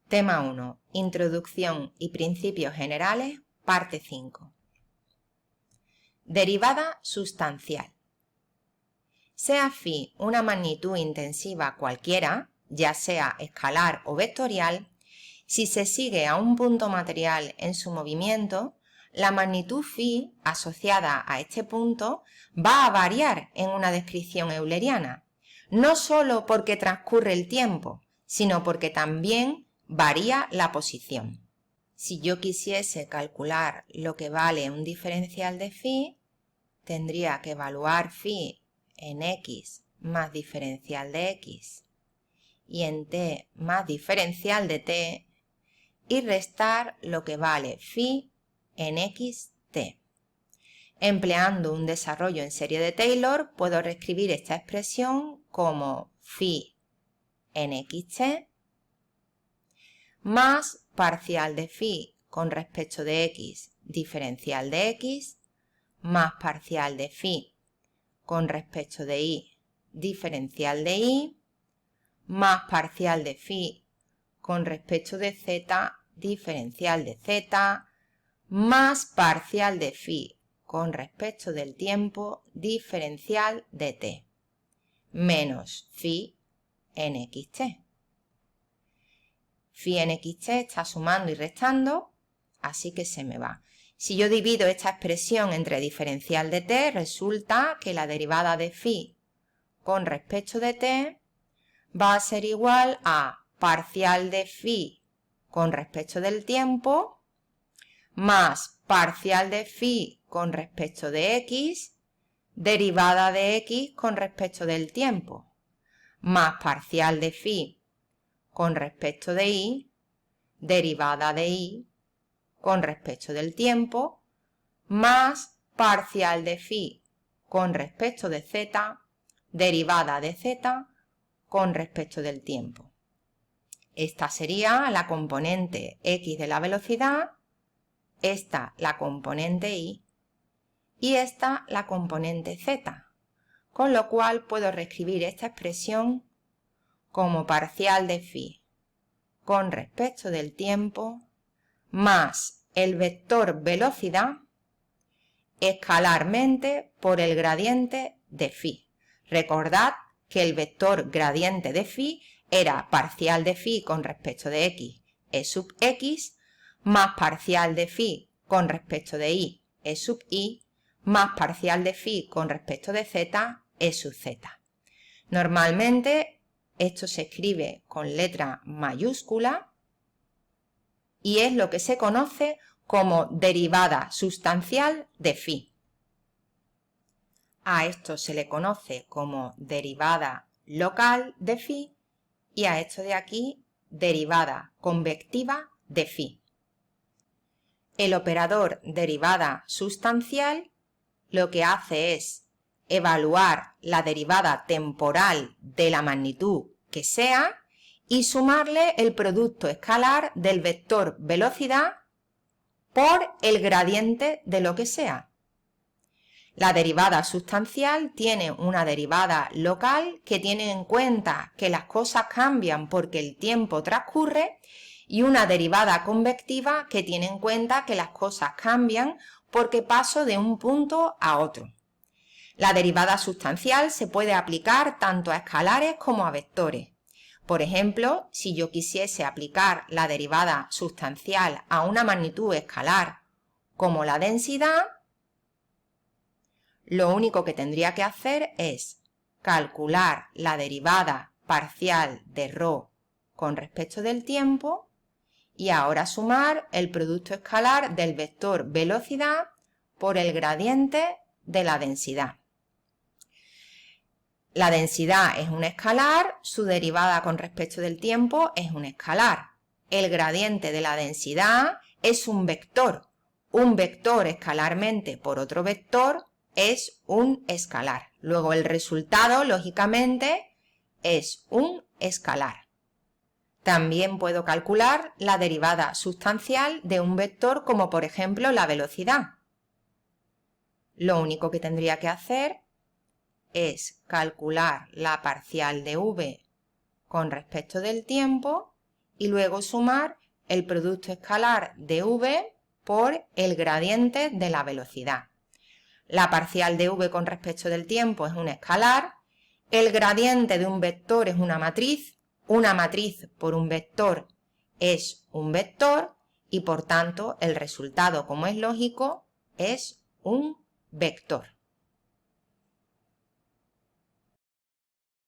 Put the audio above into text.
Tema 1. Introducción y principios generales, parte 5. Derivada sustancial. Sea phi una magnitud intensiva cualquiera, ya sea escalar o vectorial, si se sigue a un punto material en su movimiento, la magnitud phi asociada a este punto va a variar en una descripción euleriana, no solo porque transcurre el tiempo, sino porque también varía la posición. Si yo quisiese calcular lo que vale un diferencial de phi, tendría que evaluar phi en x más diferencial de x y en t más diferencial de t y restar lo que vale phi en xt. Empleando un desarrollo en serie de Taylor, puedo reescribir esta expresión como phi en xt más parcial de phi con respecto de x diferencial de x más parcial de phi con respecto de y diferencial de y más parcial de phi con respecto de z diferencial de z más parcial de phi con respecto del tiempo diferencial de t menos phi en xt. Phi en xt está sumando y restando, así que se me va. Si yo divido esta expresión entre diferencial de t, resulta que la derivada de phi con respecto de t va a ser igual a parcial de phi con respecto del tiempo más parcial de phi con respecto de x, derivada de x con respecto del tiempo, más parcial de phi con respecto de y, derivada de y con respecto del tiempo, más parcial de phi con respecto de z, derivada de z con respecto del tiempo. Esta sería la componente x de la velocidad, esta la componente y esta la componente z, con lo cual puedo reescribir esta expresión como parcial de phi con respecto del tiempo más el vector velocidad escalarmente por el gradiente de phi. Recordad que el vector gradiente de phi era parcial de phi con respecto de x e sub x más parcial de phi con respecto de y e sub y más parcial de phi con respecto de z e sub z. Normalmente esto se escribe con letra mayúscula y es lo que se conoce como derivada sustancial de phi. A esto se le conoce como derivada local de phi y a esto de aquí derivada convectiva de phi. El operador derivada sustancial lo que hace es evaluar la derivada temporal de la magnitud que sea y sumarle el producto escalar del vector velocidad por el gradiente de lo que sea. La derivada sustancial tiene una derivada local que tiene en cuenta que las cosas cambian porque el tiempo transcurre y una derivada convectiva que tiene en cuenta que las cosas cambian porque paso de un punto a otro. La derivada sustancial se puede aplicar tanto a escalares como a vectores. Por ejemplo, si yo quisiese aplicar la derivada sustancial a una magnitud escalar como la densidad, lo único que tendría que hacer es calcular la derivada parcial de ρ con respecto del tiempo y ahora sumar el producto escalar del vector velocidad por el gradiente de la densidad. La densidad es un escalar, su derivada con respecto del tiempo es un escalar. El gradiente de la densidad es un vector escalarmente por otro vector es un escalar. Luego el resultado, lógicamente, es un escalar. También puedo calcular la derivada sustancial de un vector como por ejemplo la velocidad. Lo único que tendría que hacer es calcular la parcial de v con respecto del tiempo y luego sumar el producto escalar de v por el gradiente de la velocidad. La parcial de v con respecto del tiempo es un escalar, el gradiente de un vector es una matriz por un vector es un vector y por tanto el resultado, como es lógico, es un vector.